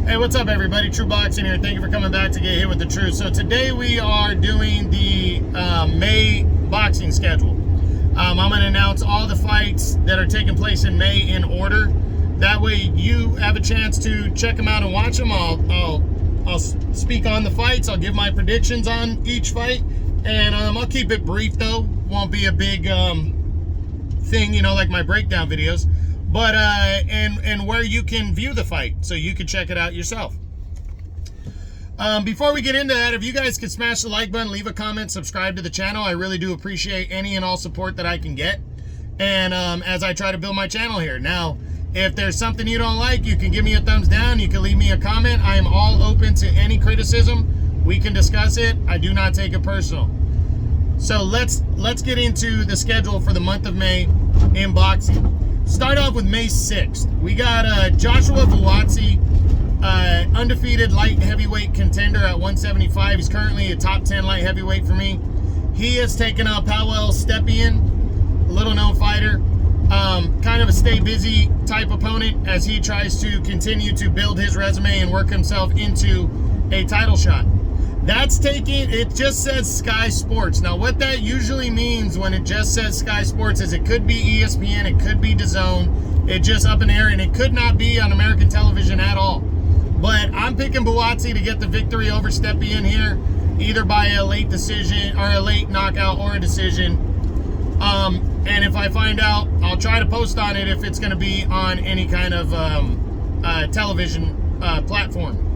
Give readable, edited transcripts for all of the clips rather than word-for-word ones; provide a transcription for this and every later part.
Hey, what's up, everybody? True Boxing here. Thank you for coming back to Get Hit with the Truth. So today we are doing the May boxing schedule. I'm going to announce all the fights that are taking place in May in order. That way you have a chance to check them out and watch them. I'll speak on the fights. I'll give my predictions on each fight. And I'll keep it brief, though. Won't be a big thing, like my breakdown videos. But and where you can view the fight so you can check it out yourself. Before we get into that, if you guys could smash the like button, leave a comment, subscribe to the channel. I really do appreciate any and all support that I can get. And as I try to build my channel here. Now, if there's something you don't like, you can give me a thumbs down. You can leave me a comment. I am all open to any criticism. We can discuss it. I do not take it personal. So let's get into the schedule for the month of May in boxing. Start off with May 6th. We got Joshua Buatsi, undefeated light heavyweight contender at 175. He's currently a top 10 light heavyweight for me. He has taken out Paweł Stepien, a little known fighter. Kind of a stay busy type opponent as he tries to continue to build his resume and work himself into a title shot. It just says Sky Sports. Now, what that usually means when it just says Sky Sports is it could be ESPN, it could be DAZN, it's just up in the air, and it could not be on American television at all. But I'm picking Buatsi to get the victory over Stepien here, either by a late decision, or a late knockout, or a decision. And if I find out, I'll try to post on it if it's going to be on any kind of television platform.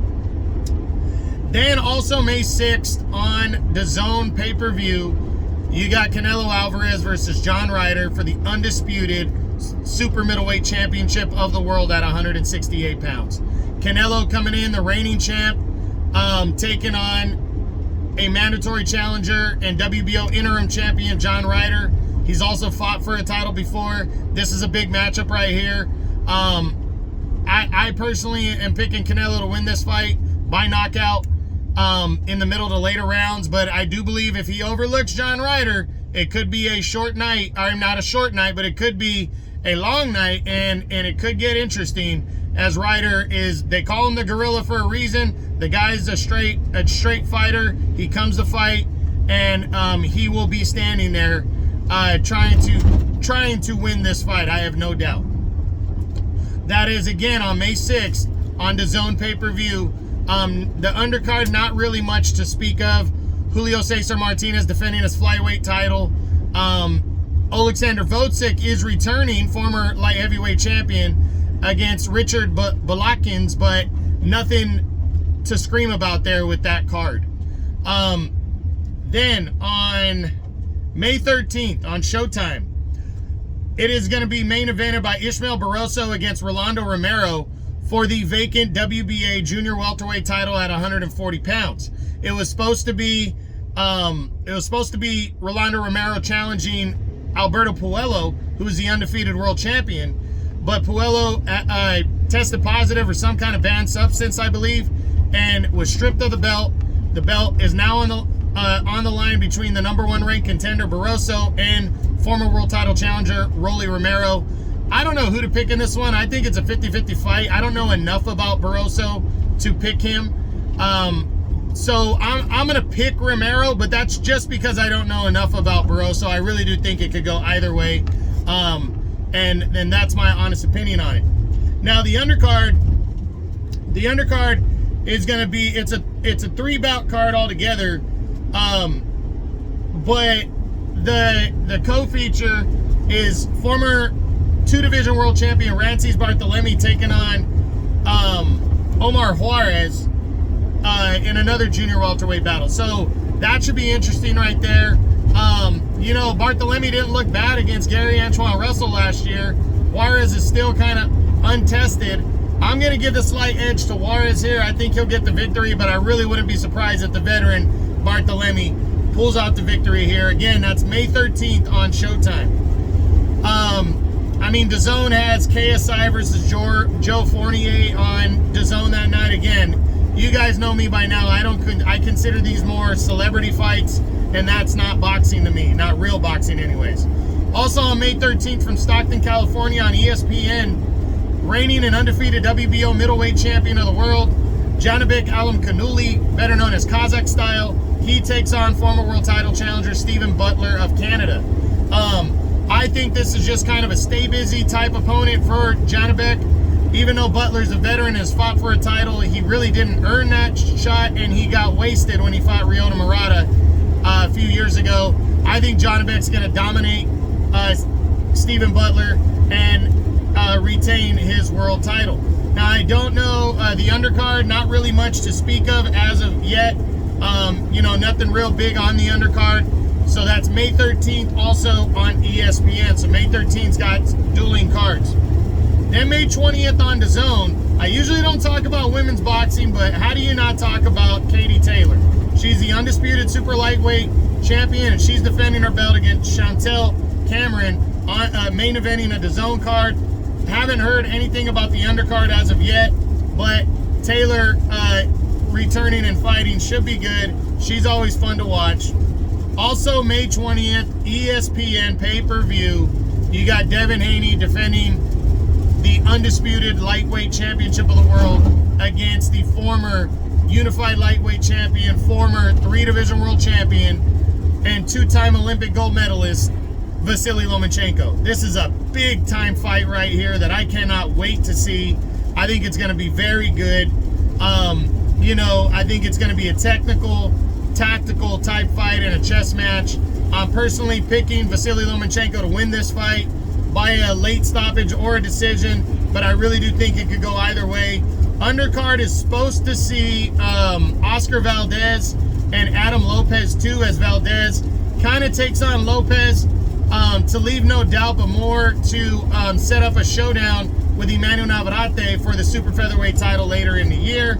Then also May 6th on DAZN pay-per-view, you got Canelo Alvarez versus John Ryder for the undisputed super middleweight championship of the world at 168 pounds. Canelo coming in, the reigning champ, taking on a mandatory challenger and WBO interim champion John Ryder. He's also fought for a title before. This is a big matchup right here. I personally am picking Canelo to win this fight by knockout. In the middle to later rounds, but I do believe if he overlooks John Ryder, it could be a short night, or not a short night, but it could be a long night, and it could get interesting as Ryder they call him the gorilla for a reason. The guy's a straight fighter. He comes to fight, and he will be standing there trying to win this fight. I have no doubt. That is again on May 6th on DAZN pay-per-view. The undercard, not really much to speak of. Julio Cesar Martinez defending his flyweight title. Alexander Volcik is returning, former light heavyweight champion, against Richard Balakins, but nothing to scream about there with that card. Then on May 13th on Showtime, it is going to be main evented by Ishmael Barroso against Rolando Romero for the vacant WBA junior welterweight title at 140 pounds. It was supposed to be Rolando Romero challenging Alberto Puello, who is the undefeated world champion, but Puello tested positive for some kind of banned substance, I believe, and was stripped of the belt. The belt is now on the line between the #1 ranked contender Barroso and former world title challenger Rolly Romero. I don't know who to pick in this one. I think it's a 50-50 fight. I don't know enough about Barroso to pick him. So I'm going to pick Romero, but that's just because I don't know enough about Barroso. I really do think it could go either way. And that's my honest opinion on it. Now the undercard is going to be, it's a 3-bout card altogether. But the co-feature is former 2-division world champion Rances Barthelemy taking on Omar Juarez in another junior welterweight battle. So that should be interesting right there. Barthelemy didn't look bad against Gary Antoine Russell last year. Juarez is still kind of untested. I'm going to give the slight edge to Juarez here. I think he'll get the victory, but I really wouldn't be surprised if the veteran Barthelemy pulls out the victory here. Again, that's May 13th on Showtime. DAZN has KSI versus Joe Fournier on DAZN that night. Again, you guys know me by now. I consider these more celebrity fights, and that's not boxing to me, not real boxing anyways. Also on May 13th from Stockton, California on ESPN, reigning and undefeated WBO middleweight champion of the world, Janibek Alimkhanuly, better known as Kazakh Style. He takes on former world title challenger Stephen Butler of Canada. I think this is just kind of a stay busy type opponent for Janibek. Even though Butler's a veteran and has fought for a title, he really didn't earn that shot, and he got wasted when he fought Ryota Murata a few years ago. I think Janibek's going to dominate Stephen Butler and retain his world title. Now, I don't know the undercard, not really much to speak of as of yet. You know, nothing real big on the undercard. So that's May 13th, also on ESPN. So May 13th's got dueling cards. Then May 20th on DAZN. I usually don't talk about women's boxing, but how do you not talk about Katie Taylor? She's the undisputed super lightweight champion, and she's defending her belt against Chantel Cameron on main eventing a DAZN card. Haven't heard anything about the undercard as of yet, but Taylor returning and fighting should be good. She's always fun to watch. Also, May 20th, ESPN pay-per-view. You got Devin Haney defending the undisputed lightweight championship of the world against the former unified lightweight champion, former 3-division world champion, and 2-time Olympic gold medalist, Vasily Lomachenko. This is a big-time fight right here that I cannot wait to see. I think it's going to be very good. You know, I think it's going to be a technical, tactical type fight and a chess match. I'm personally picking Vasily Lomachenko to win this fight by a late stoppage or a decision, but I really do think it could go either way. Undercard is supposed to see Oscar Valdez and Adam Lopez too, as Valdez kind of takes on Lopez to leave no doubt, but more to set up a showdown with Emmanuel Navarrete for the super featherweight title later in the year.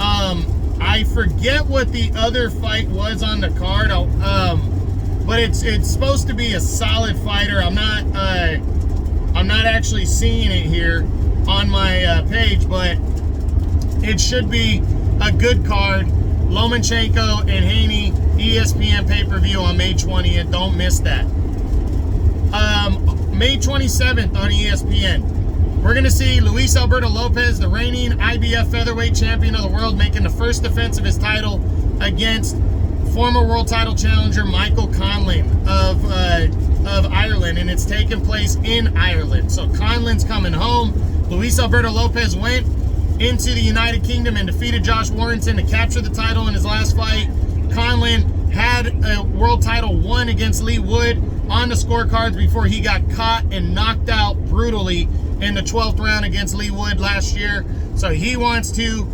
I forget what the other fight was on the card, but it's supposed to be a solid fighter. I'm not actually seeing it here on my page, but it should be a good card. Lomachenko and Haney, ESPN pay-per-view on May 20th. Don't miss that. May 27th on ESPN. We're going to see Luis Alberto Lopez, the reigning IBF featherweight champion of the world, making the first defense of his title against former world title challenger Michael Conlan of Ireland, and it's taking place in Ireland. So Conlan's coming home. Luis Alberto Lopez went into the United Kingdom and defeated Josh Warrington to capture the title in his last fight. Conlan had a world title won against Lee Wood on the scorecards before he got caught and knocked out brutally in the 12th round against Lee Wood last year. So he wants to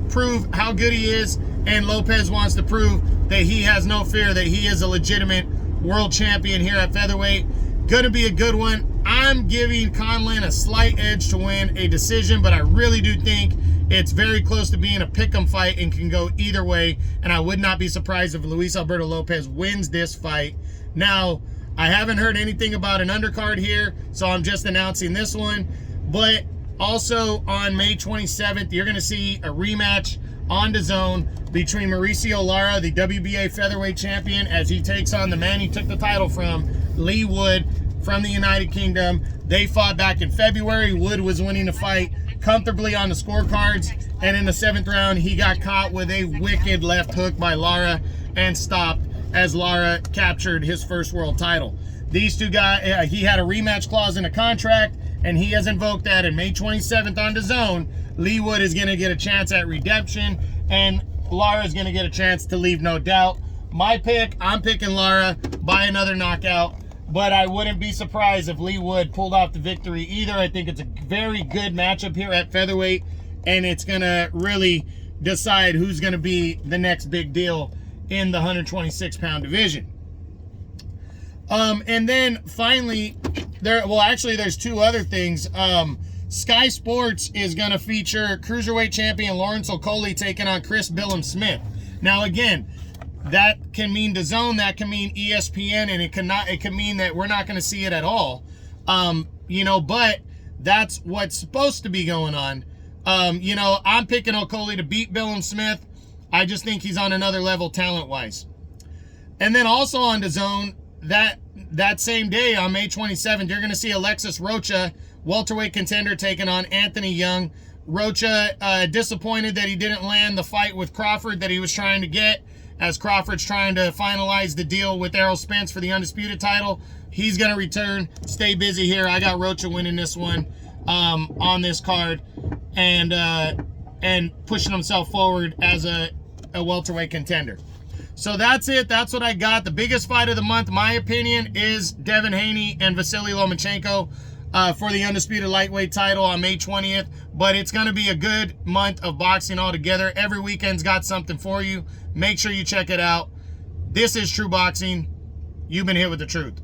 prove how good he is, and Lopez wants to prove that he has no fear, that he is a legitimate world champion here at featherweight. Gonna be a good one. I'm giving Conlan a slight edge to win a decision, but I really do think it's very close to being a pick'em fight and can go either way, and I would not be surprised if Luis Alberto Lopez wins this fight. Now, I haven't heard anything about an undercard here, so I'm just announcing this one. But also on May 27th, you're going to see a rematch on DAZN between Mauricio Lara, the WBA featherweight champion, as he takes on the man he took the title from, Lee Wood, from the United Kingdom. They fought back in February. Wood was winning the fight comfortably on the scorecards, and in the 7th round, he got caught with a wicked left hook by Lara and stopped as Lara captured his first world title. These two guys, he had a rematch clause in a contract, and he has invoked that. And May 27th on DAZN, Lee Wood is going to get a chance at redemption, and Lara is going to get a chance to leave no doubt. My pick, I'm picking Lara by another knockout, but I wouldn't be surprised if Lee Wood pulled off the victory either. I think it's a very good matchup here at featherweight, and it's going to really decide who's going to be the next big deal in the 126-pound division. And then finally, there's two other things. Sky Sports is going to feature cruiserweight champion Lawrence Okolie taking on Chris Billum-Smith. Now, again, that can mean DAZN, that can mean ESPN, and it can mean that we're not going to see it at all. But that's what's supposed to be going on. I'm picking Okolie to beat Billum-Smith. I just think he's on another level talent-wise. And then also on DAZN, that same day on May 27th, you're going to see Alexis Rocha welterweight contender taking on Anthony Young. Rocha disappointed that he didn't land the fight with Crawford that he was trying to get, as Crawford's trying to finalize the deal with Errol Spence for the undisputed title. He's going to return. Stay busy here. I got Rocha winning this one on this card and pushing himself forward as a welterweight contender. So that's it. That's what I got. The biggest fight of the month, my opinion, is Devin Haney and Vasily Lomachenko for the undisputed lightweight title on May 20th. But it's going to be a good month of boxing altogether. Every weekend's got something for you. Make sure you check it out. This is True Boxing. You've been hit with the truth.